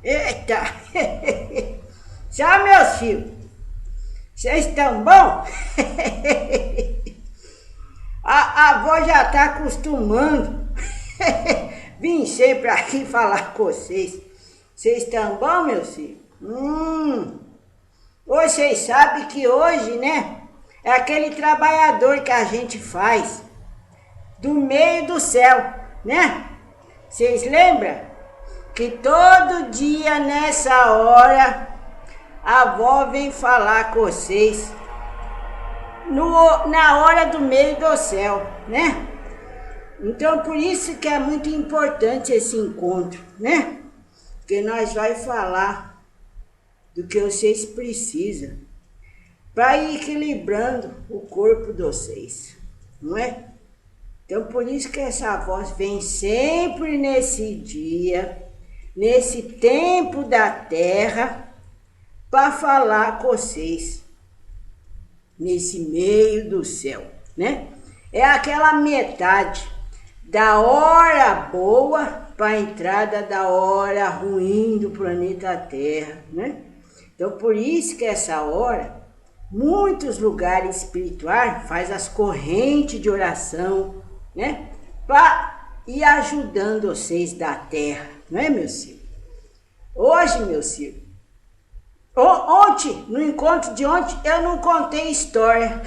Eita! Tchau, meus filhos. Vocês estão bom? A avó já tá acostumando. Vim sempre aqui falar com vocês. Vocês estão bom, meus filhos? Vocês sabem que hoje, né? É aquele trabalhador que a gente faz do meio do céu, né? Vocês lembram? Que todo dia nessa hora a avó vem falar com vocês na hora do meio do céu, né? Então por isso que é muito importante esse encontro, né? Porque nós vai falar do que vocês precisam para ir equilibrando o corpo de vocês, não é? Então por isso que essa voz vem sempre nesse dia, nesse tempo da terra, para falar com vocês, nesse meio do céu, né? É aquela metade da hora boa para a entrada da hora ruim do planeta Terra, né? Então por isso que essa hora, muitos lugares espirituais faz as correntes de oração, né? Para ir ajudando vocês da Terra, não é, meus filhos? Hoje, meus filhos, ontem, no encontro de ontem, eu não contei história.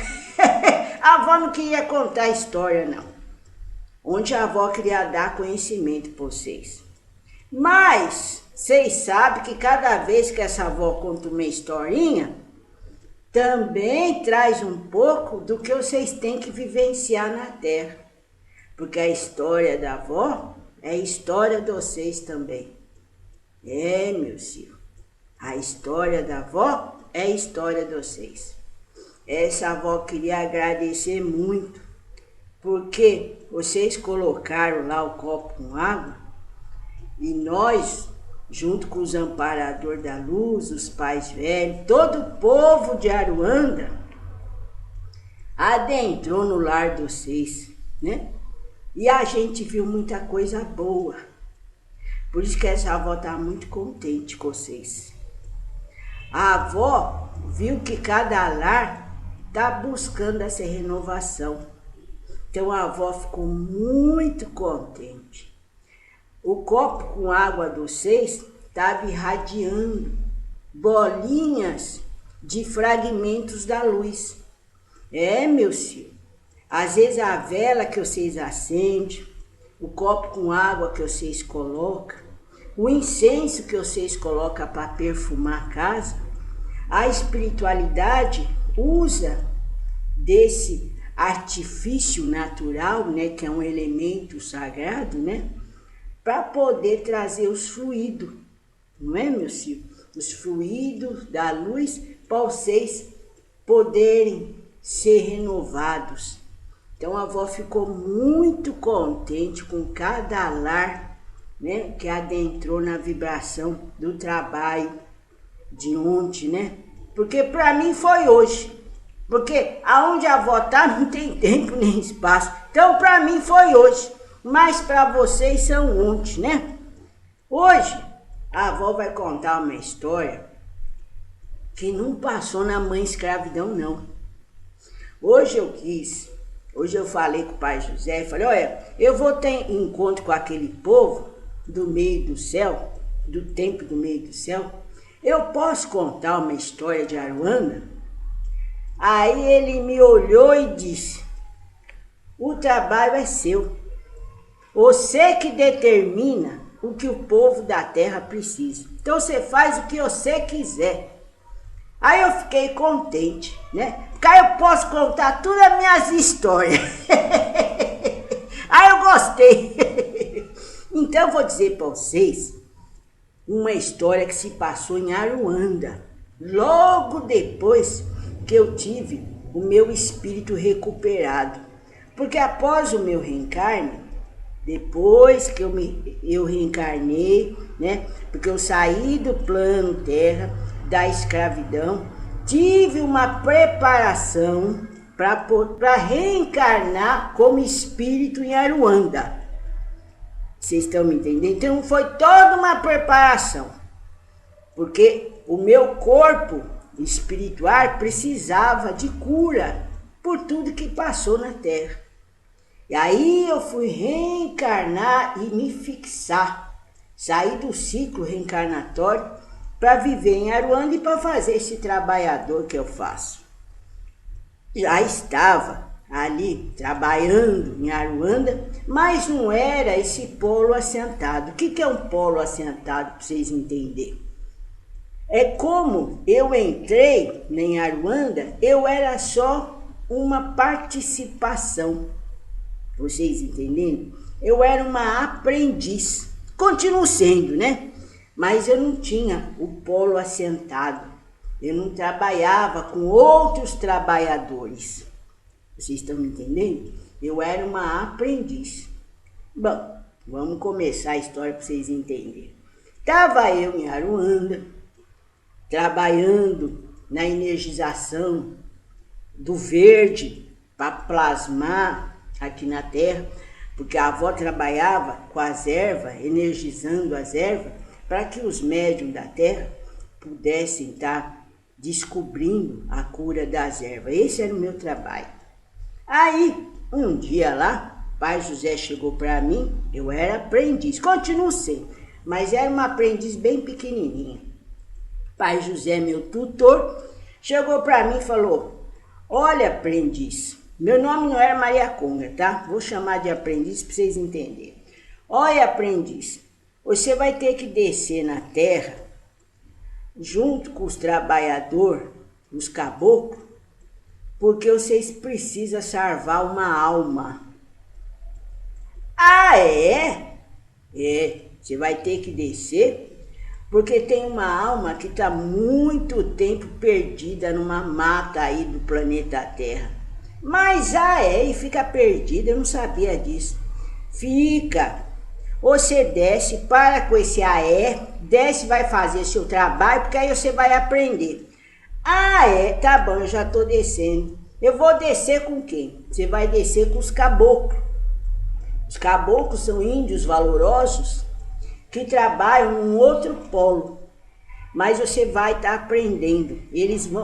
A avó não queria contar história, não. Ontem a avó queria dar conhecimento para vocês. Mas, vocês sabem que cada vez que essa avó conta uma historinha, também traz um pouco do que vocês têm que vivenciar na Terra. Porque a história da avó é a história de vocês também. É, meus filhos. A história da avó é a história de vocês. Essa avó queria agradecer muito, porque vocês colocaram lá o copo com água e nós, junto com os amparadores da luz, os pais velhos, todo o povo de Aruanda, adentrou no lar de vocês, né? E a gente viu muita coisa boa. Por isso que essa avó está muito contente com vocês. A avó viu que cada lar está buscando essa renovação. Então a avó ficou muito contente. O copo com água de vocês estava irradiando bolinhas de fragmentos da luz. É, meus filhos, às vezes a vela que vocês acendem, o copo com água que vocês colocam, o incenso que vocês colocam para perfumar a casa, a espiritualidade usa desse artifício natural, né, que é um elemento sagrado, né, para poder trazer os fluidos, não é, meus filhos? Os fluidos da luz para vocês poderem ser renovados. Então a avó ficou muito contente com cada lar, né, que adentrou na vibração do trabalho de ontem, né? Porque para mim foi hoje. Porque aonde a avó tá não tem tempo nem espaço. Então para mim foi hoje, mas para vocês são ontem, né? Hoje a avó vai contar uma história que não passou na mãe escravidão, não. Hoje eu falei com o pai José, falei, olha, eu vou ter encontro com aquele povo do meio do céu, do tempo do meio do céu, eu posso contar uma história de Aruanda? Aí ele me olhou e disse, o trabalho é seu, você que determina o que o povo da terra precisa, então você faz o que você quiser. Aí eu fiquei contente, né? Porque aí eu posso contar todas as minhas histórias. Aí eu gostei. Então eu vou dizer para vocês uma história que se passou em Aruanda, logo depois que eu tive o meu espírito recuperado. Porque após o meu reencarne, depois que eu reencarnei, né? Porque eu saí do plano terra, da escravidão, tive uma preparação para reencarnar como espírito em Aruanda. Vocês estão me entendendo? Então foi toda uma preparação. porque o meu corpo espiritual precisava de cura por tudo que passou na Terra. E aí eu fui reencarnar e me fixar, sair do ciclo reencarnatório para viver em Aruanda e para fazer esse trabalhador que eu faço. Já estava ali trabalhando em Aruanda, mas não era esse polo assentado. O que é um polo assentado, para vocês entenderem? É como eu entrei em Aruanda, eu era só uma participação. Vocês entendendo? Eu era uma aprendiz. Continuo sendo, né? Mas eu não tinha o polo assentado. Eu não trabalhava com outros trabalhadores. Vocês estão me entendendo? Eu era uma aprendiz. Bom, vamos começar a história para vocês entenderem. Estava eu em Aruanda, trabalhando na energização do verde para plasmar aqui na Terra, porque a avó trabalhava com as ervas, energizando as ervas, para que os médiuns da Terra pudessem estar descobrindo a cura das ervas. Esse era o meu trabalho. Aí, um dia lá, Pai José chegou para mim, eu era aprendiz, continuo sendo, mas era uma aprendiz bem pequenininha. Pai José, meu tutor, chegou para mim e falou: olha, aprendiz, meu nome não era Maria Conga, tá? Vou chamar de aprendiz para vocês entenderem. Olha, aprendiz, você vai ter que descer na terra, junto com os trabalhadores, os caboclos, porque vocês precisam salvar uma alma. Ah, é? É, você vai ter que descer, porque tem uma alma que está muito tempo perdida numa mata aí do planeta Terra. Mas e fica perdida, eu não sabia disso. Fica. Você desce, para com esse desce, vai fazer seu trabalho, porque aí você vai aprender. Tá bom, eu já tô descendo. Eu vou descer com quem? Você vai descer com os caboclos. Os caboclos são índios valorosos que trabalham num outro polo. Mas você vai estar aprendendo.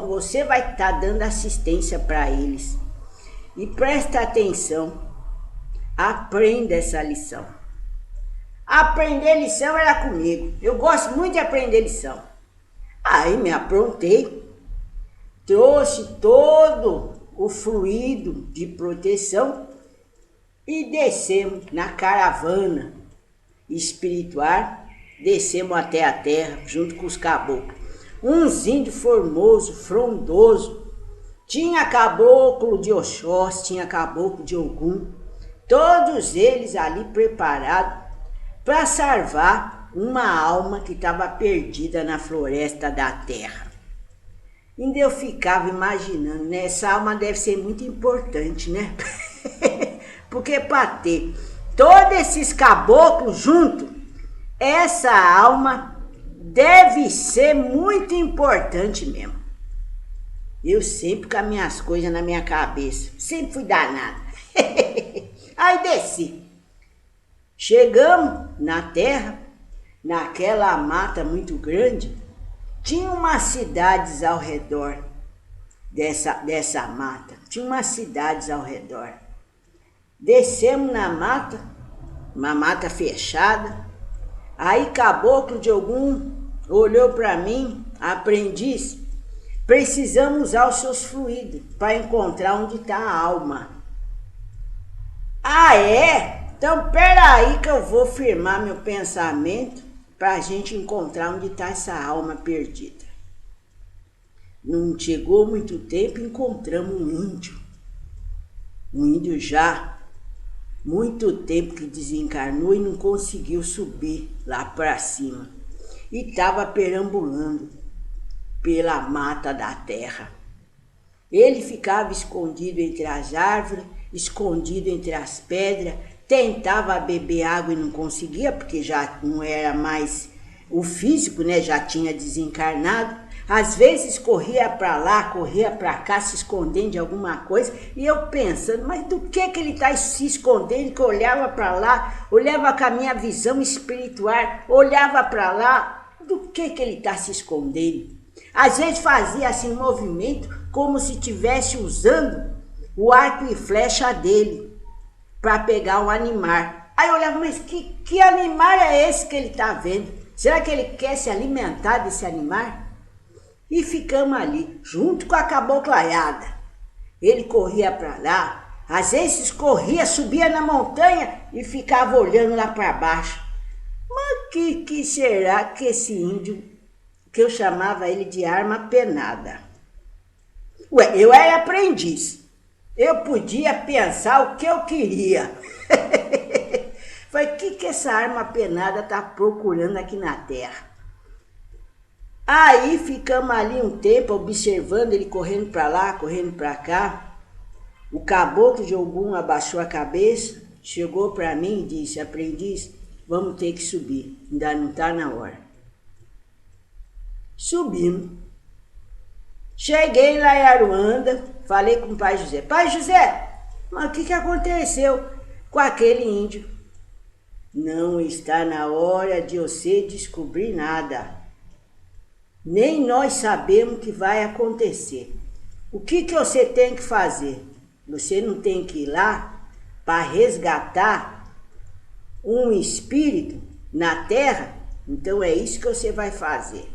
Você vai estar dando assistência para eles. E presta atenção. Aprenda essa lição. Aprender lição era comigo. Eu gosto muito de aprender lição. Aí me aprontei. Trouxe todo o fluido de proteção e descemos na caravana espiritual, descemos até a terra junto com os caboclos. Uns índios formosos, frondosos, tinha caboclo de Oxóssi, tinha caboclo de Ogum, todos eles ali preparados para salvar uma alma que estava perdida na floresta da terra. Ainda eu ficava imaginando, né? Essa alma deve ser muito importante, né? Porque para ter todos esses caboclos juntos, essa alma deve ser muito importante mesmo. Eu sempre com as minhas coisas na minha cabeça, sempre fui danada. Aí desci. Chegamos na terra, naquela mata muito grande. Tinha umas cidades ao redor dessa mata. Tinha umas cidades ao redor. Descemos na mata, uma mata fechada. Aí caboclo de Ogum olhou para mim, aprendiz, precisamos usar os seus fluidos para encontrar onde está a alma. É? Então peraí que eu vou firmar meu pensamento para a gente encontrar onde está essa alma perdida. Não chegou muito tempo, encontramos um índio. Um índio já muito tempo que desencarnou e não conseguiu subir lá para cima. E estava perambulando pela mata da terra. Ele ficava escondido entre as árvores, escondido entre as pedras, tentava beber água e não conseguia, porque já não era mais o físico, né? Já tinha desencarnado. Às vezes corria para lá, corria para cá, se escondendo de alguma coisa. E eu pensando, mas do que ele está se escondendo? Que eu olhava para lá, olhava com a minha visão espiritual, olhava para lá, do que ele está se escondendo? Às vezes fazia assim um movimento como se estivesse usando o arco e flecha dele para pegar um animal. Aí eu olhava, mas que animal é esse que ele está vendo? Será que ele quer se alimentar desse animal? E ficamos ali, junto com a caboclaiada. Ele corria para lá, às vezes corria, subia na montanha e ficava olhando lá para baixo. Mas que será que esse índio, que eu chamava ele de arma penada? Ué, eu era aprendiz. Eu podia pensar o que eu queria. Falei, o que essa arma penada está procurando aqui na terra? Aí ficamos ali um tempo observando ele correndo para lá, correndo para cá. O caboclo de Ogum abaixou a cabeça, chegou para mim e disse, aprendiz, vamos ter que subir, ainda não está na hora. Subimos. Cheguei lá em Aruanda, falei com o pai José. Pai José, mas o que aconteceu com aquele índio? Não está na hora de você descobrir nada. Nem nós sabemos o que vai acontecer. O que você tem que fazer? Você não tem que ir lá para resgatar um espírito na terra? Então é isso que você vai fazer.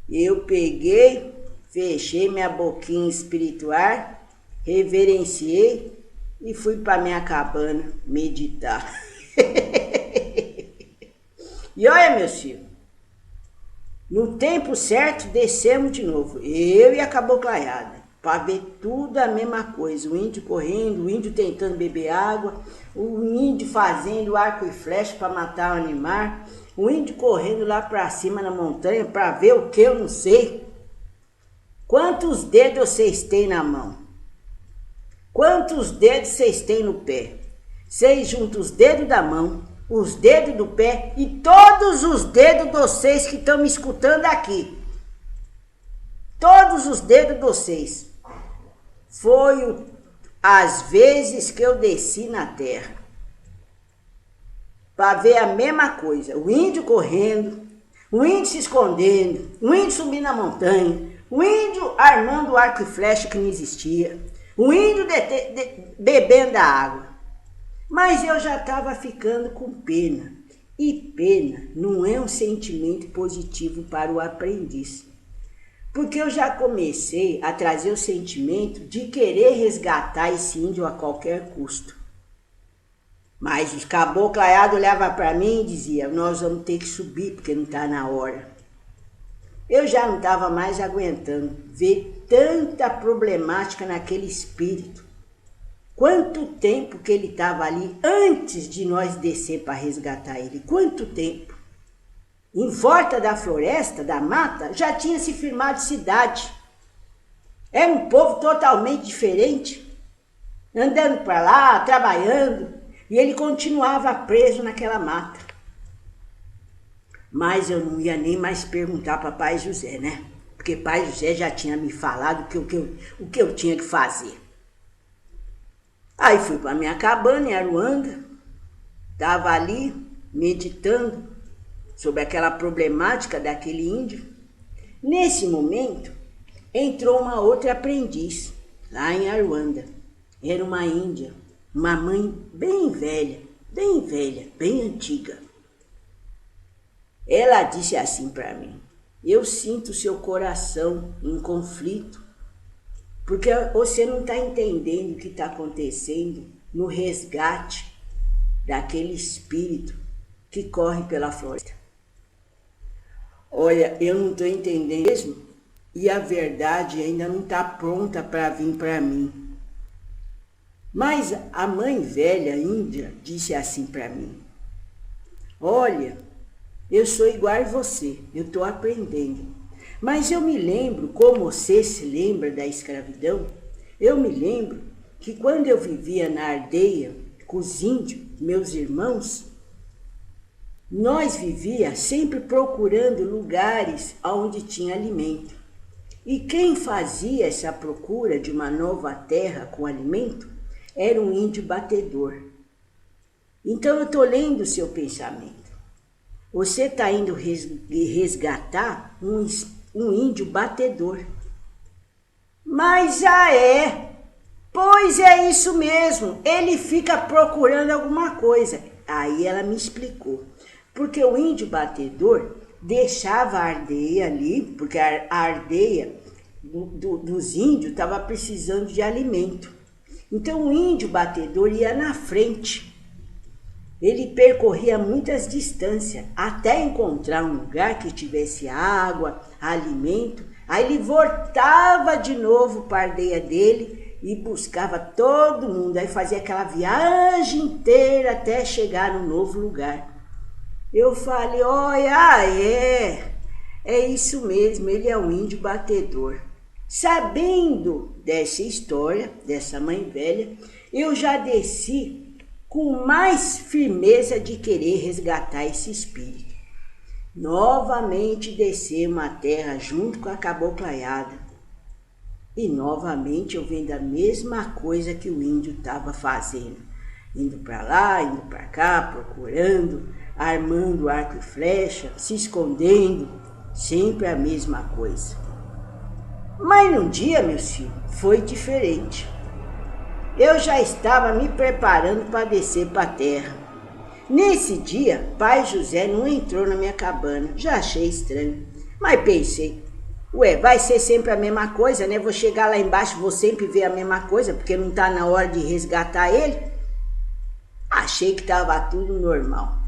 Eu peguei, fechei minha boquinha espiritual, reverenciei e fui para minha cabana meditar. E olha, meus filhos, no tempo certo descemos de novo, eu e a caboclaiada, para ver tudo a mesma coisa, o índio correndo, o índio tentando beber água, o índio fazendo arco e flecha para matar o animal, o índio correndo lá para cima na montanha para ver o que eu não sei. Quantos dedos vocês têm na mão? Quantos dedos vocês têm no pé? Vocês juntam os dedos da mão, os dedos do pé e todos os dedos de vocês que estão me escutando aqui. Todos os dedos de vocês. Foi as vezes que eu desci na terra para ver a mesma coisa. O índio correndo, o índio se escondendo, o índio subindo na montanha, o índio armando o arco e flecha que não existia, o índio bebendo a água. Mas eu já estava ficando com pena. E pena não é um sentimento positivo para o aprendiz. Porque eu já comecei a trazer o sentimento de querer resgatar esse índio a qualquer custo. Mas os caboclaiados olhavam para mim e diziam, nós vamos ter que subir porque não está na hora. Eu já não estava mais aguentando ver tanta problemática naquele espírito. Quanto tempo que ele estava ali antes de nós descer para resgatar ele? Quanto tempo? Em volta da floresta, da mata, já tinha se firmado cidade. Era um povo totalmente diferente, andando para lá, trabalhando, e ele continuava preso naquela mata. Mas eu não ia nem mais perguntar para pai José, né? Porque pai José já tinha me falado o que eu tinha que fazer. Aí fui para minha cabana em Aruanda, estava ali meditando sobre aquela problemática daquele índio. Nesse momento, entrou uma outra aprendiz lá em Aruanda. Era uma índia, uma mãe bem velha, bem antiga. Ela disse assim para mim, eu sinto seu coração em conflito, porque você não está entendendo o que está acontecendo no resgate daquele espírito que corre pela floresta. Olha, eu não estou entendendo mesmo e a verdade ainda não está pronta para vir para mim. Mas a mãe velha índia disse assim para mim, olha, eu sou igual a você, eu estou aprendendo. Mas eu me lembro, como você se lembra da escravidão, eu me lembro que quando eu vivia na aldeia com os índios, meus irmãos, nós vivíamos sempre procurando lugares onde tinha alimento. E quem fazia essa procura de uma nova terra com alimento era um índio batedor. Então eu estou lendo o seu pensamento. Você está indo resgatar um índio batedor. Mas pois é isso mesmo, ele fica procurando alguma coisa. Aí ela me explicou, porque o índio batedor deixava a ardeia ali, porque a ardeia dos índios estava precisando de alimento. Então o índio batedor ia na frente. Ele percorria muitas distâncias até encontrar um lugar que tivesse água, alimento. Aí ele voltava de novo para a aldeia dele e buscava todo mundo. Aí fazia aquela viagem inteira até chegar no novo lugar. Eu falei, olha, é isso mesmo, ele é um índio batedor. Sabendo dessa história, dessa mãe velha, eu já desci com mais firmeza de querer resgatar esse espírito. Novamente descemos a terra junto com a caboclaiada. E novamente eu vendo a mesma coisa que o índio estava fazendo. Indo para lá, indo para cá, procurando, armando arco e flecha, se escondendo, sempre a mesma coisa. Mas num dia, meu filho, foi diferente. Eu já estava me preparando para descer para a terra. Nesse dia, pai José não entrou na minha cabana. Já achei estranho. Mas pensei, vai ser sempre a mesma coisa, né? Vou chegar lá embaixo, vou sempre ver a mesma coisa, porque não está na hora de resgatar ele. Achei que estava tudo normal.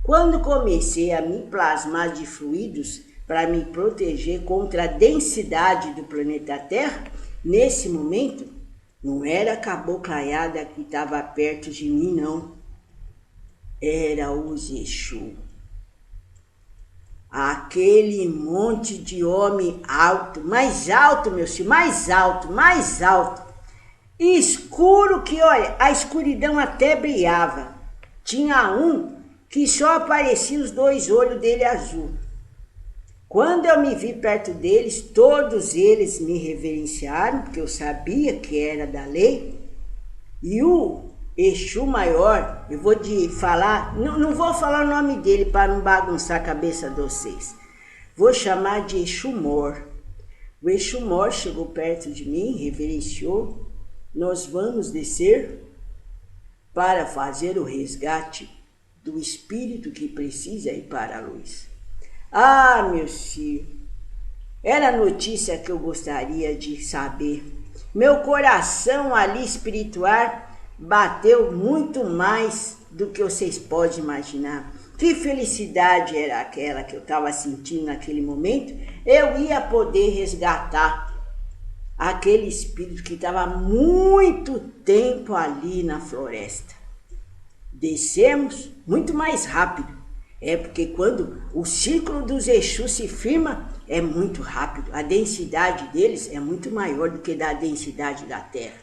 Quando comecei a me plasmar de fluidos para me proteger contra a densidade do planeta Terra, nesse momento, não era a caboclaiada que estava perto de mim, não. Era os Exu. Aquele monte de homem alto, mais alto, meu filho, mais alto, mais alto. Escuro que, olha, a escuridão até brilhava. Tinha um que só aparecia os 2 olhos dele azul. Quando eu me vi perto deles, todos eles me reverenciaram, porque eu sabia que era da lei. E o Exu maior, eu vou falar, não vou falar o nome dele para não bagunçar a cabeça de vocês. Vou chamar de Exu Mor. O Exu Mor chegou perto de mim, reverenciou. Nós vamos descer para fazer o resgate do espírito que precisa ir para a luz. Ah, meus filhos, era a notícia que eu gostaria de saber. Meu coração ali espiritual bateu muito mais do que vocês podem imaginar. Que felicidade era aquela que eu estava sentindo naquele momento. Eu ia poder resgatar aquele espírito que estava há muito tempo ali na floresta. Descemos muito mais rápido. Porque quando o círculo dos Exus se firma, é muito rápido. A densidade deles é muito maior do que da densidade da terra.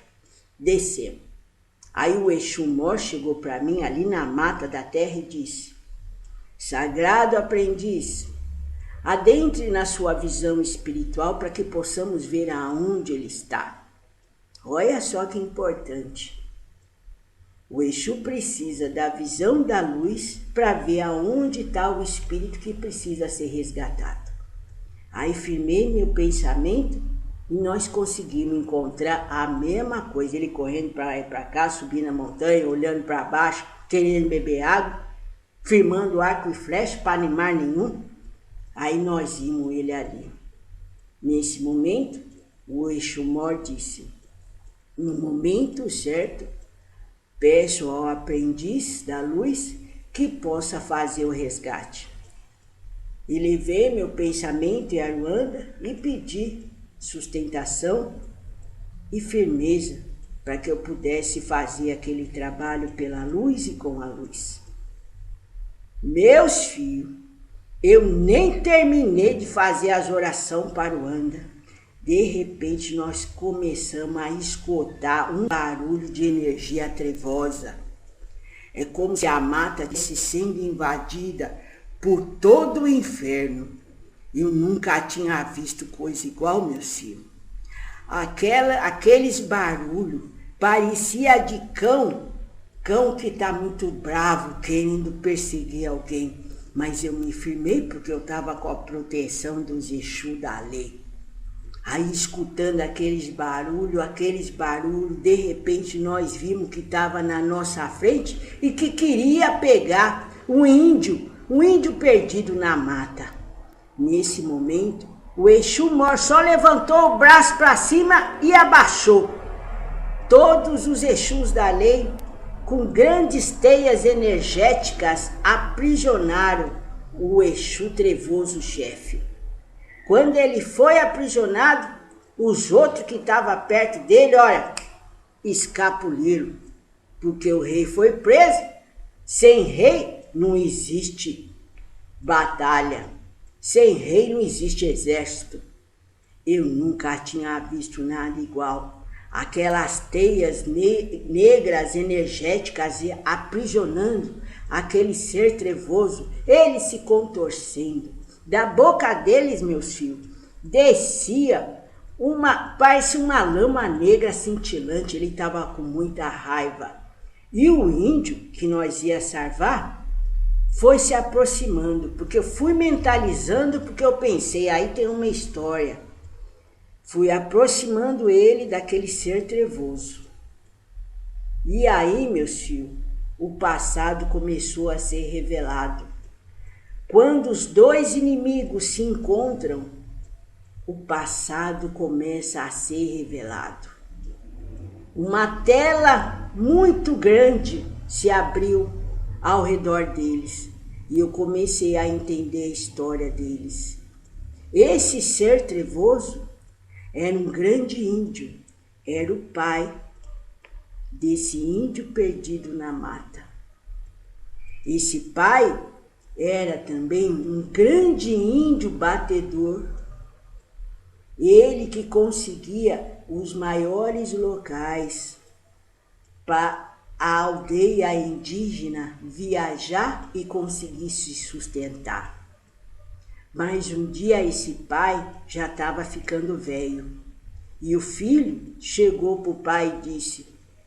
Descemos. Aí o Exu Mor chegou para mim ali na mata da terra e disse: Sagrado aprendiz, adentre na sua visão espiritual para que possamos ver aonde ele está. Olha só que importante. O Exu precisa da visão da luz para ver aonde está o espírito que precisa ser resgatado. Aí firmei meu pensamento e nós conseguimos encontrar a mesma coisa. Ele correndo para lá e para cá, subindo a montanha, olhando para baixo, querendo beber água, firmando arco e flecha para animar nenhum. Aí nós vimos ele ali. Nesse momento, o Exu Mor disse: no momento certo, peço ao aprendiz da luz que possa fazer o resgate. Elevei meu pensamento e Aruanda e pedi sustentação e firmeza para que eu pudesse fazer aquele trabalho pela luz e com a luz. Meus filhos, eu nem terminei de fazer as orações para o Anda. De repente nós começamos a escutar um barulho de energia trevosa. É como se a mata estivesse sendo invadida por todo o inferno. Eu nunca tinha visto coisa igual, meu filho. Aqueles barulhos parecia de cão que está muito bravo, querendo perseguir alguém. Mas eu me firmei porque eu estava com a proteção dos Exu da lei. Aí, escutando aqueles barulhos, de repente nós vimos que estava na nossa frente e que queria pegar um índio perdido na mata. Nesse momento, o Exu Mor só levantou o braço para cima e abaixou. Todos os Exus da lei, com grandes teias energéticas, aprisionaram o Exu Trevoso chefe. Quando ele foi aprisionado, os outros que estavam perto dele, olha, escapuliram, porque o rei foi preso. Sem rei não existe batalha, sem rei não existe exército. Eu nunca tinha visto nada igual. Aquelas teias negras energéticas aprisionando aquele ser trevoso, ele se contorcendo. Da boca deles, meus filhos, descia parece uma lama negra cintilante. Ele estava com muita raiva. E o índio que nós ia salvar foi se aproximando, porque eu fui mentalizando, porque eu pensei, aí tem uma história. Fui aproximando ele daquele ser trevoso. E aí, meus filhos, o passado começou a ser revelado. Quando os dois inimigos se encontram, o passado começa a ser revelado. Uma tela muito grande se abriu ao redor deles e eu comecei a entender a história deles. Esse ser trevoso era um grande índio, era o pai desse índio perdido na mata. Esse pai era também um grande índio batedor, ele que conseguia os maiores locais para a aldeia indígena viajar e conseguir se sustentar. Mas um dia esse pai já estava ficando velho e o filho chegou para o pai e disse: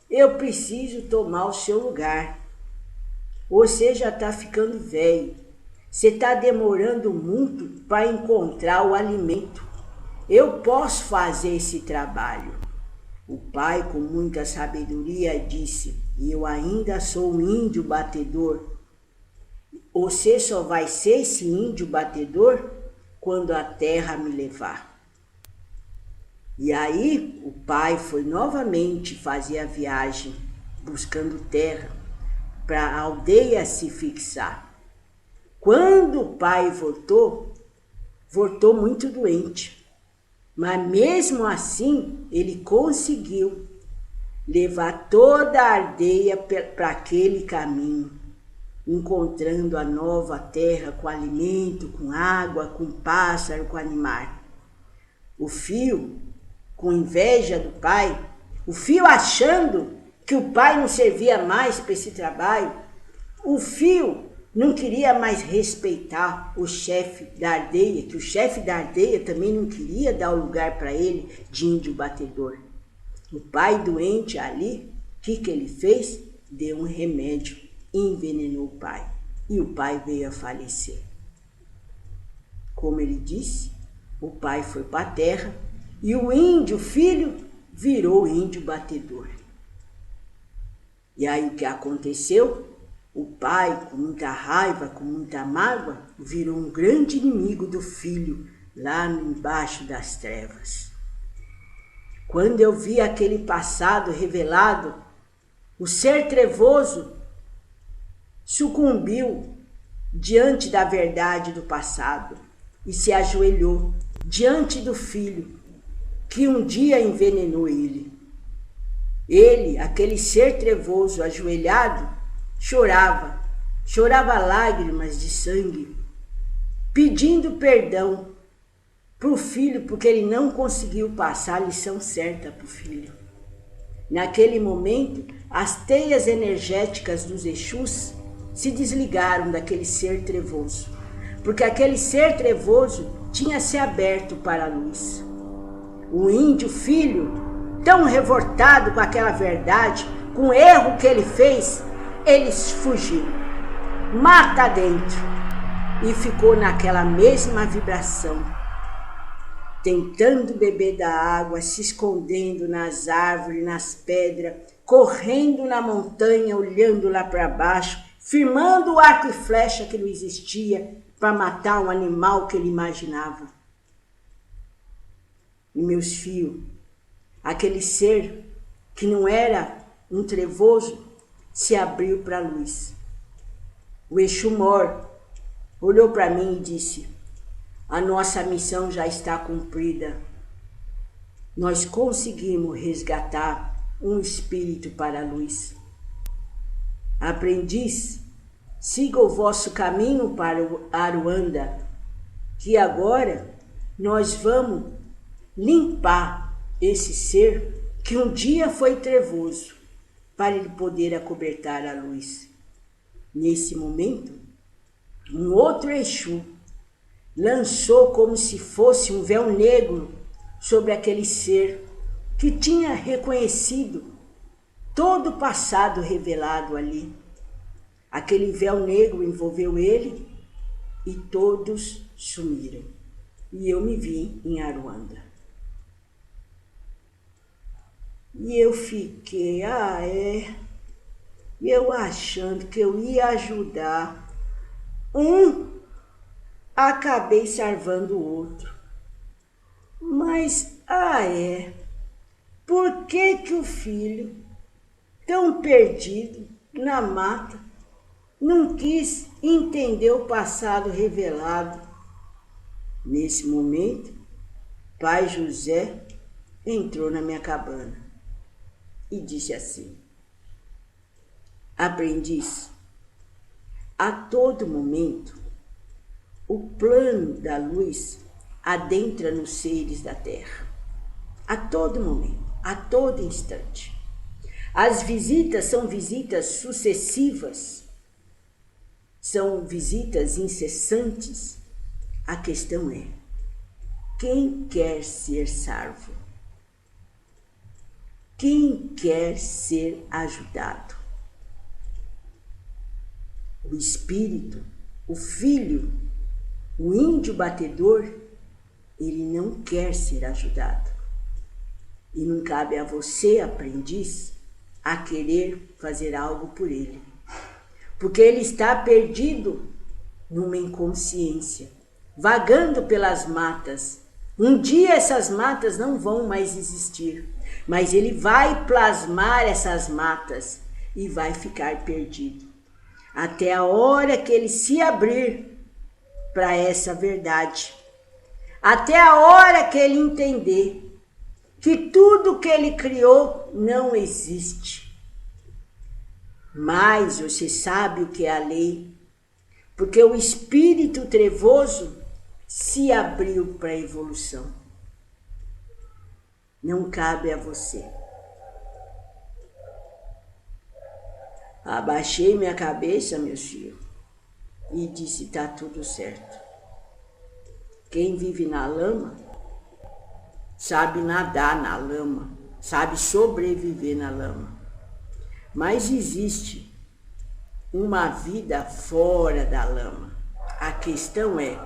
eu preciso tomar o seu lugar. Você já está ficando velho. Você está demorando muito para encontrar o alimento. Eu posso fazer esse trabalho. O pai, com muita sabedoria, disse: eu ainda sou um índio batedor. Você só vai ser esse índio batedor quando a terra me levar. E aí o pai foi novamente fazer a viagem, buscando terra, para a aldeia se fixar. Quando o pai voltou muito doente. Mas mesmo assim, ele conseguiu levar toda a aldeia para aquele caminho, encontrando a nova terra com alimento, com água, com pássaro, com animal. O filho, com inveja do pai, o filho achando que o pai não servia mais para esse trabalho, o filho não queria mais respeitar o chefe da aldeia, que o chefe da aldeia também não queria dar o lugar para ele de índio batedor. O pai doente ali, o que ele fez? Deu um remédio e envenenou o pai. E o pai veio a falecer. Como ele disse, o pai foi para a terra e o índio, filho, virou índio batedor. E aí o que aconteceu? O pai, com muita raiva, com muita mágoa, virou um grande inimigo do filho lá embaixo das trevas. Quando eu vi aquele passado revelado, o ser trevoso sucumbiu diante da verdade do passado e se ajoelhou diante do filho que um dia envenenou ele. Ele, aquele ser trevoso ajoelhado, chorava lágrimas de sangue, pedindo perdão para o filho, porque ele não conseguiu passar a lição certa para o filho. Naquele momento, as teias energéticas dos Exus se desligaram daquele ser trevoso, porque aquele ser trevoso tinha se aberto para a luz. O índio filho, tão revoltado com aquela verdade, com o erro que ele fez, ele fugiu, mata dentro. e ficou naquela mesma vibração, tentando beber da água, se escondendo nas árvores, nas pedras, correndo na montanha, olhando lá para baixo, firmando o arco e flecha que não existia para matar um animal que ele imaginava. E meus filhos, aquele ser que não era um trevoso, se abriu para a luz. O Exu Mor olhou para mim e disse: a nossa missão já está cumprida. Nós conseguimos resgatar um espírito para a luz. Aprendiz, siga o vosso caminho para o Aruanda, que agora nós vamos limpar esse ser que um dia foi trevoso, para ele poder acobertar a luz. Nesse momento, um outro Exu lançou como se fosse um véu negro sobre aquele ser que tinha reconhecido todo o passado revelado ali. Aquele véu negro envolveu ele e todos sumiram. E eu me vi em Aruanda. E eu fiquei, eu achando que eu ia ajudar. Acabei salvando o outro. Mas, por que o filho, tão perdido na mata, não quis entender o passado revelado? Nesse momento, Pai José entrou na minha cabana e disse assim: aprendiz, a todo momento, o plano da luz adentra nos seres da terra. A todo momento, a todo instante. As visitas são visitas sucessivas, são visitas incessantes. A questão é: quem quer ser salvo? Quem quer ser ajudado? O espírito, o filho, o índio batedor, ele não quer ser ajudado. E não cabe a você, aprendiz, a querer fazer algo por ele. Porque ele está perdido numa inconsciência, vagando pelas matas. Um dia essas matas não vão mais existir, mas ele vai plasmar essas matas e vai ficar perdido. Até a hora que ele se abrir para essa verdade. Até a hora que ele entender que tudo que ele criou não existe. Mas você sabe o que é a lei, porque o espírito trevoso se abriu para a evolução. Não cabe a você. Abaixei minha cabeça, meus filhos, e disse: tá tudo certo. Quem vive na lama sabe nadar na lama, sabe sobreviver na lama. Mas existe uma vida fora da lama. A questão é: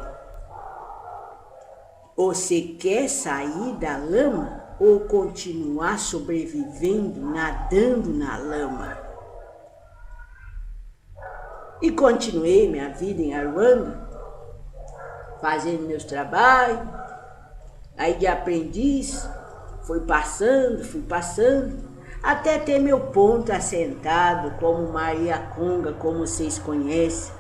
você quer sair da lama ou continuar sobrevivendo, nadando na lama? E continuei minha vida em Aruanda, fazendo meus trabalhos. Aí de aprendiz, fui passando, até ter meu ponto assentado como Maria Conga, como vocês conhecem.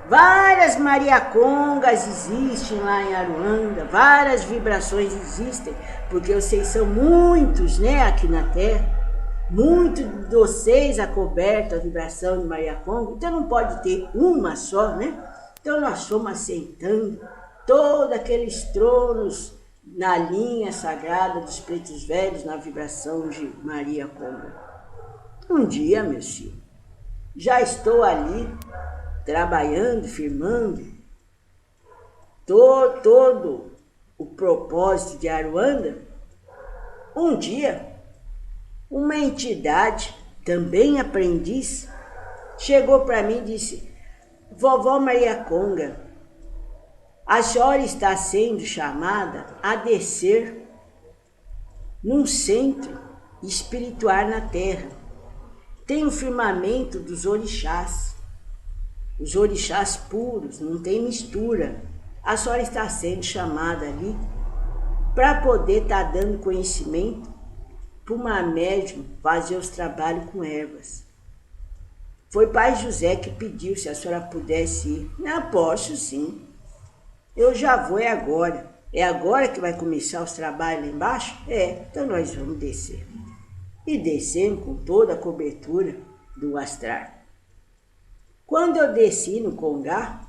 Várias Maria Congas existem lá em Aruanda, várias vibrações existem, porque vocês são muitos, né, aqui na Terra. Muitos de vocês acobertam a vibração de Maria Conga, então não pode ter uma só, né? Então nós fomos assentando todos aqueles tronos na linha sagrada dos pretos velhos, na vibração de Maria Conga. Um dia, meus filhos, já estou ali, trabalhando, firmando, todo o propósito de Aruanda. Um dia, uma entidade, também aprendiz, chegou para mim e disse: vovó Maria Conga, A senhora está sendo chamada a descer num centro espiritual na terra. Tem o firmamento dos orixás, os orixás puros, não tem mistura. A senhora está sendo chamada ali para poder estar dando conhecimento para uma médium fazer os trabalhos com ervas. Foi Pai José que pediu se a senhora pudesse ir. Não, posso sim. Eu já vou, é agora. É agora que vai começar os trabalhos lá embaixo? É, então nós vamos descer. E descemos com toda a cobertura do astral. Quando eu desci no Congá,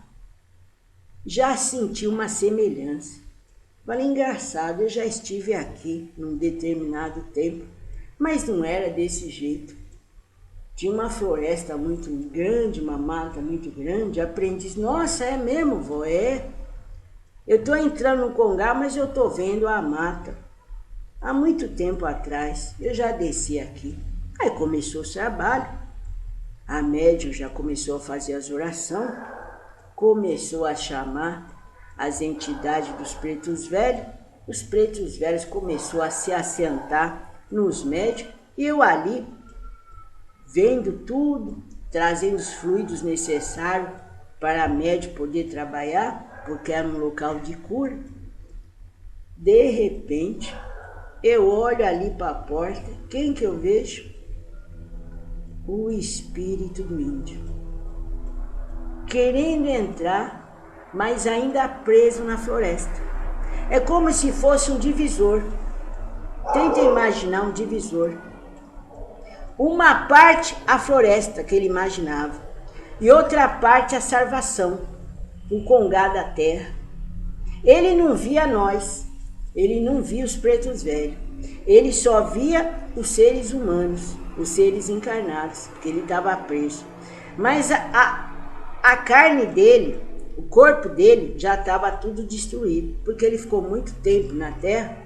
já senti uma semelhança. Falei, engraçado, eu já estive aqui num determinado tempo, mas não era desse jeito. Tinha uma floresta muito grande, uma mata muito grande. Aprendi, nossa, é mesmo, vó? É. Eu estou entrando no Congá, mas eu estou vendo a mata. Há muito tempo atrás, eu já desci aqui. Aí começou o trabalho. A médium já começou a fazer as orações, começou a chamar as entidades dos pretos velhos. Os pretos velhos começou a se assentar nos médios. E eu ali, vendo tudo, trazendo os fluidos necessários para a médium poder trabalhar, porque era um local de cura. De repente, eu olho ali para a porta, quem que eu vejo? O espírito do índio. Querendo entrar, mas ainda preso na floresta. É como se fosse um divisor. Tenta imaginar um divisor. Uma parte a floresta que ele imaginava, e outra parte a salvação, o Congá da terra. Ele não via nós, ele não via os pretos velhos, ele só via os seres humanos, os seres encarnados, porque ele estava preso. Mas a carne dele, o corpo dele já estava tudo destruído, porque ele ficou muito tempo na terra,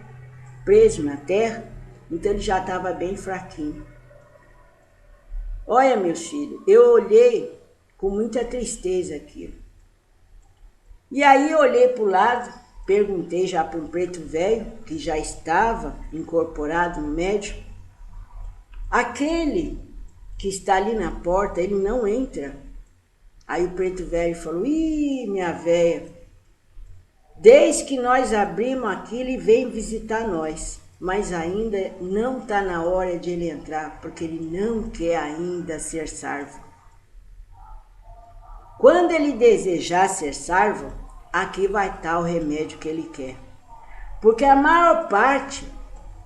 preso na terra, então ele já estava bem fraquinho. Olha, meus filhos, eu olhei com muita tristeza aquilo. E aí eu olhei para o lado, perguntei já para um preto velho, que já estava incorporado no médium, aquele que está ali na porta, ele não entra. Aí o preto velho falou, ih, minha véia, desde que nós abrimos aqui, ele vem visitar nós, mas ainda não está na hora de ele entrar, porque ele não quer ainda ser salvo. Quando ele desejar ser salvo, aqui vai estar o remédio que ele quer. Porque a maior parte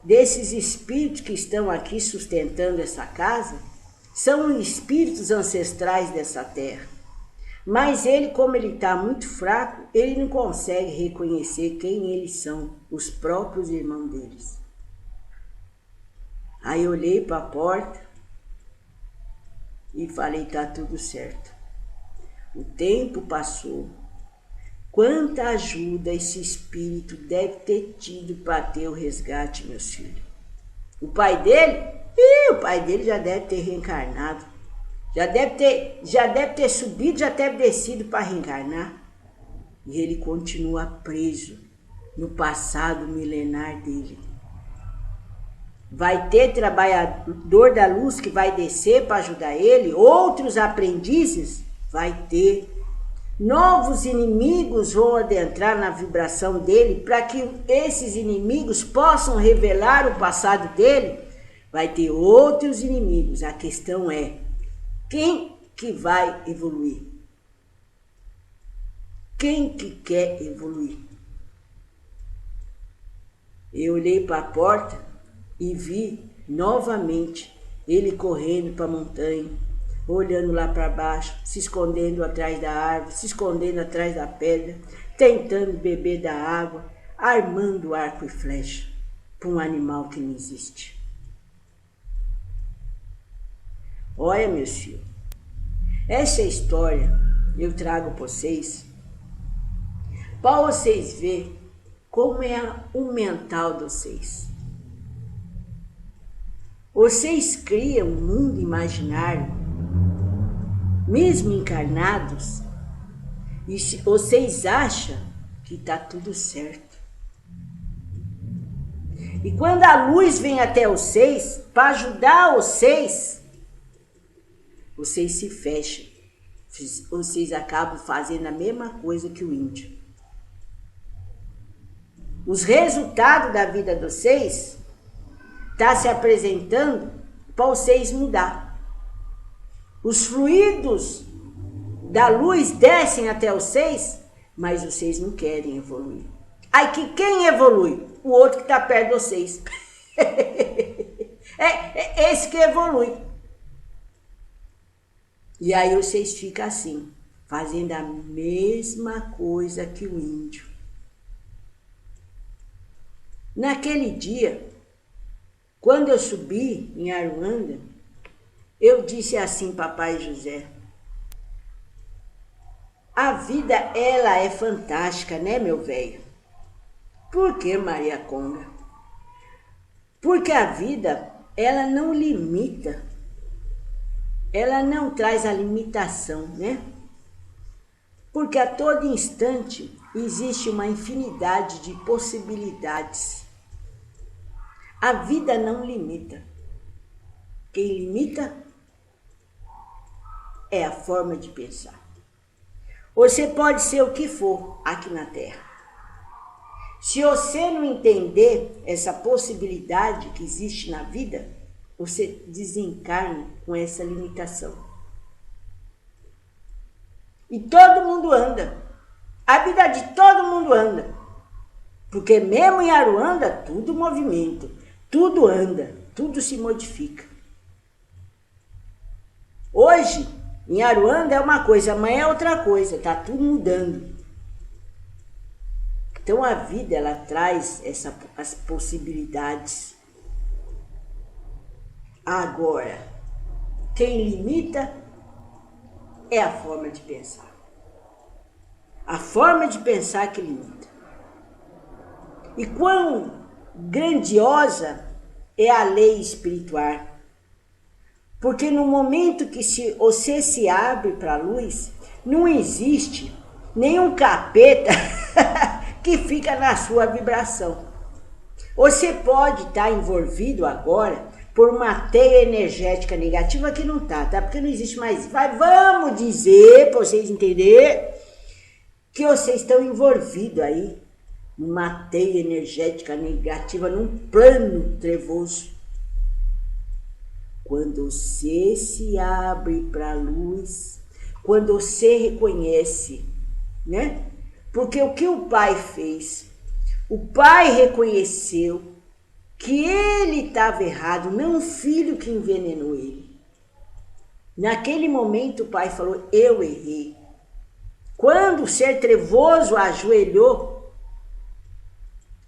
desses espíritos que estão aqui sustentando essa casa são espíritos ancestrais dessa terra. Mas ele, como ele está muito fraco, ele não consegue reconhecer quem eles são, os próprios irmãos deles. Aí eu olhei para a porta e falei, está tudo certo. O tempo passou. Quanta ajuda esse espírito deve ter tido para ter o resgate, meus filhos. O pai dele? O pai dele já deve ter reencarnado. Já deve ter subido, já deve ter descido para reencarnar. E ele continua preso no passado milenar dele. Vai ter trabalhador da luz que vai descer para ajudar ele, outros aprendizes, vai ter. Novos inimigos vão adentrar na vibração dele para que esses inimigos possam revelar o passado dele. Vai ter outros inimigos. A questão é, quem que vai evoluir? Quem que quer evoluir? Eu olhei para a porta e vi novamente ele correndo para a montanha, olhando lá para baixo, se escondendo atrás da árvore, se escondendo atrás da pedra, tentando beber da água, armando arco e flecha para um animal que não existe. Olha, meus filhos, essa história eu trago para vocês, para vocês verem como é o mental de vocês. Vocês criam um mundo imaginário, mesmo encarnados, e vocês acham que tá tudo certo. E quando a luz vem até vocês, para ajudar vocês se fecham. Vocês acabam fazendo a mesma coisa que o índio. Os resultados da vida de vocês tá se apresentando para vocês mudar. Os fluidos da luz descem até vocês, mas vocês não querem evoluir. Aí que quem evolui? O outro que está perto de vocês. é esse que evolui. E aí vocês ficam assim, fazendo a mesma coisa que o índio. Naquele dia, quando eu subi em Aruanda, eu disse assim, Papai José, a vida, ela é fantástica, né, meu velho? Por que, Maria Conga? Porque a vida, ela não limita. Ela não traz a limitação, né? Porque a todo instante existe uma infinidade de possibilidades. A vida não limita. Quem limita é a forma de pensar. Você pode ser o que for aqui na Terra. Se você não entender essa possibilidade que existe na vida, você desencarna com essa limitação. E todo mundo anda. A vida de todo mundo anda. Porque mesmo em Aruanda, tudo movimento, tudo anda, tudo se modifica. Hoje, em Aruanda é uma coisa, amanhã é outra coisa, tá tudo mudando. Então a vida, ela traz as possibilidades. Agora, quem limita é a forma de pensar. A forma de pensar que limita. E quão grandiosa é a lei espiritual. Porque no momento que você se abre para a luz, não existe nenhum capeta que fica na sua vibração. Você pode estar envolvido agora por uma teia energética negativa que não tá? Porque não existe mais. Vamos dizer, para vocês entenderem, que vocês estão envolvidos aí numa teia energética negativa, num plano trevoso. Quando você se abre para a luz, quando você reconhece, né? Porque o que o pai fez? O pai reconheceu que ele estava errado, não o filho que envenenou ele. Naquele momento o pai falou, eu errei. Quando o ser trevoso ajoelhou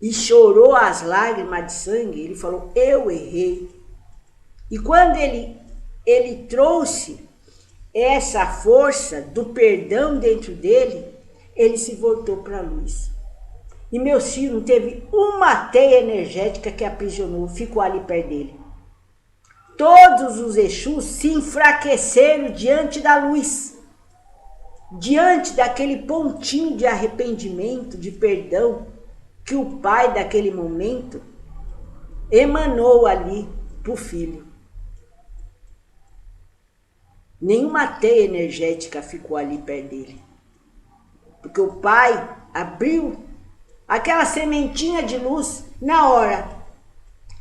e chorou as lágrimas de sangue, ele falou, eu errei. E quando ele trouxe essa força do perdão dentro dele, ele se voltou para a luz. E meu filho não teve uma teia energética que aprisionou, ficou ali perto dele. Todos os Exus se enfraqueceram diante da luz, diante daquele pontinho de arrependimento, de perdão, que o pai daquele momento emanou ali para o filho. Nenhuma teia energética ficou ali perto dele. Porque o pai abriu aquela sementinha de luz, na hora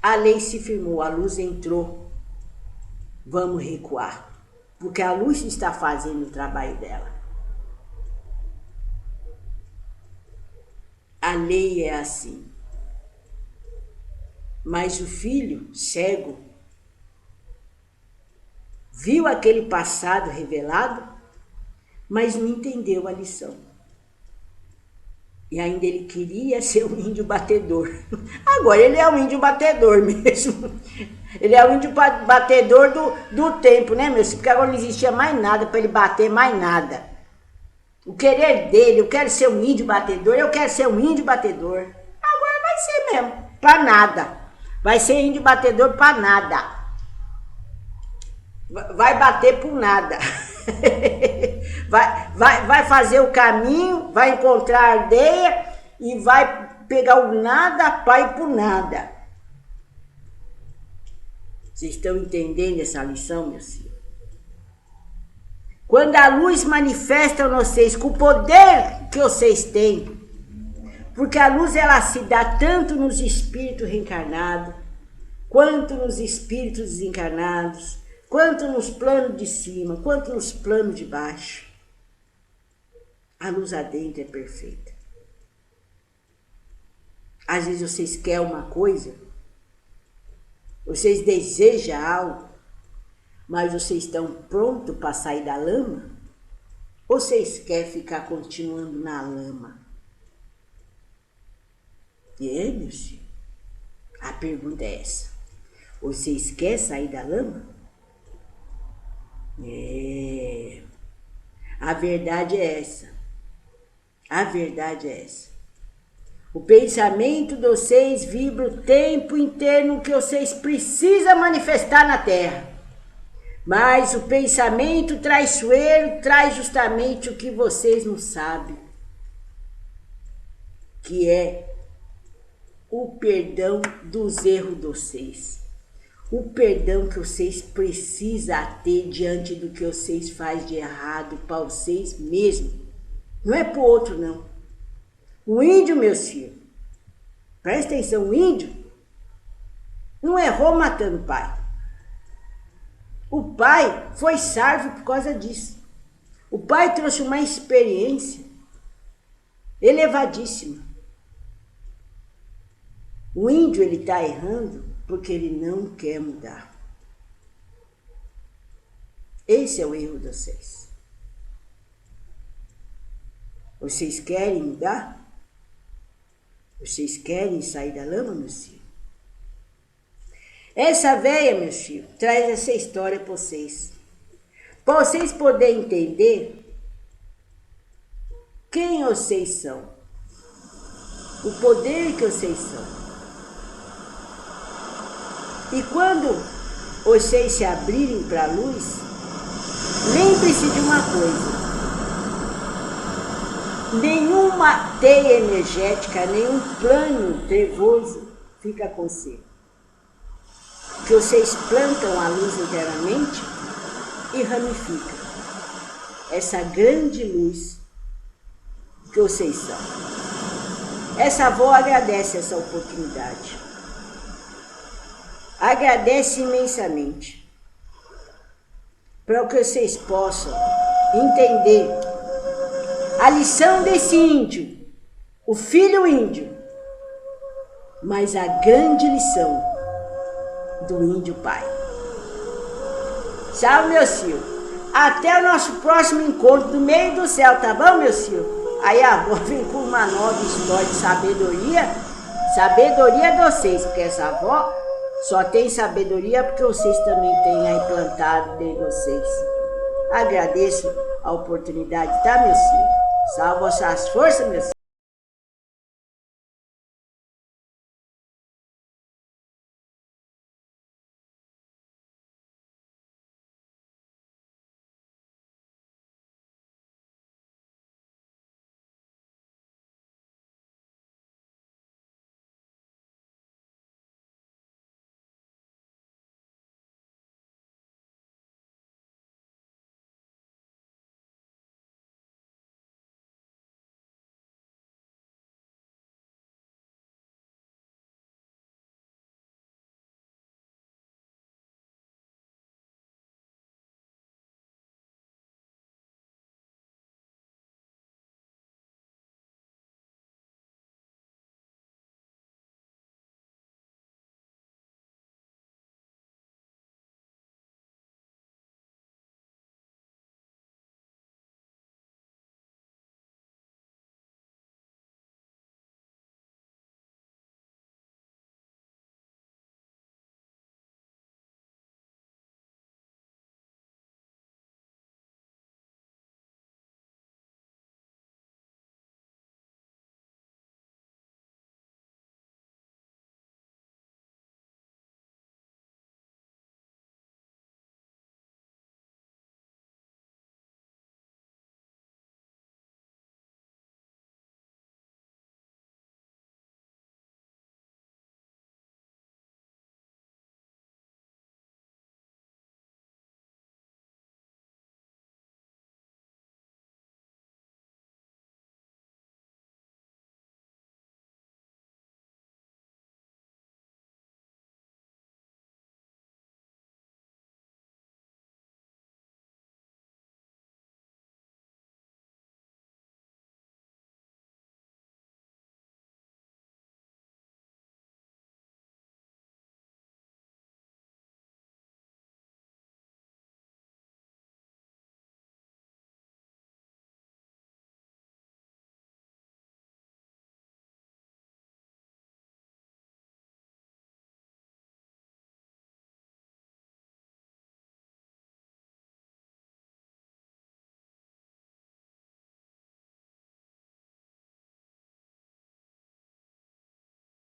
a lei se firmou, a luz entrou. Vamos recuar, porque a luz está fazendo o trabalho dela. A lei é assim. Mas o filho cego viu aquele passado revelado, mas não entendeu a lição. E ainda ele queria ser um índio batedor. Agora ele é um índio batedor mesmo. Ele é um índio batedor do tempo, né, meu? Porque agora não existia mais nada para ele bater, mais nada. O querer dele, eu quero ser um índio batedor, eu quero ser um índio batedor. Agora vai ser mesmo, para nada. Vai ser índio batedor para nada. Vai bater por nada. Vai fazer o caminho, vai encontrar a aldeia, e vai pegar o nada pai por nada. Vocês estão entendendo essa lição, meus filhos? Quando a luz manifesta em vocês com o poder que vocês têm, porque a luz ela se dá tanto nos espíritos reencarnados, quanto nos espíritos desencarnados, quanto nos planos de cima, quanto nos planos de baixo. A luz adentro é perfeita. Às vezes vocês querem uma coisa, vocês desejam algo, mas vocês estão prontos para sair da lama? Ou vocês querem ficar continuando na lama? Meu filho? A pergunta é essa. Vocês querem sair da lama? A verdade é essa. A verdade é essa. O pensamento de vocês vibra o tempo inteiro no que vocês precisam manifestar na Terra. Mas o pensamento traiçoeiro traz justamente o que vocês não sabem, que é o perdão dos erros de vocês. O perdão que vocês precisam ter diante do que vocês fazem de errado para vocês mesmos. Não é para o outro, não. O índio, meus filhos, presta atenção, o índio não errou matando o pai. O pai foi salvo por causa disso. O pai trouxe uma experiência elevadíssima. O índio, ele está errando porque ele não quer mudar. Esse é o erro de vocês. Vocês querem mudar? Vocês querem sair da lama, meus filhos? Essa véia, meus filhos, traz essa história para vocês. Para vocês poderem entender quem vocês são. O poder que vocês são. E quando vocês se abrirem para a luz, lembre-se de uma coisa. Nenhuma teia energética, nenhum plano trevoso fica com você. Que vocês plantam a luz internamente e ramifica essa grande luz que vocês são. Essa avó agradece essa oportunidade. Agradece imensamente para que vocês possam entender a lição desse índio, o filho índio, mas a grande lição do índio pai. Tchau, meus filhos. Até o nosso próximo encontro do meio do céu, tá bom, meus filhos? Aí a avó vem com uma nova história de sabedoria. Sabedoria de vocês, porque essa avó só tem sabedoria porque vocês também têm aí plantado dentro de vocês. Agradeço a oportunidade, tá, meus filhos? Salve vossas forças, meus filhos.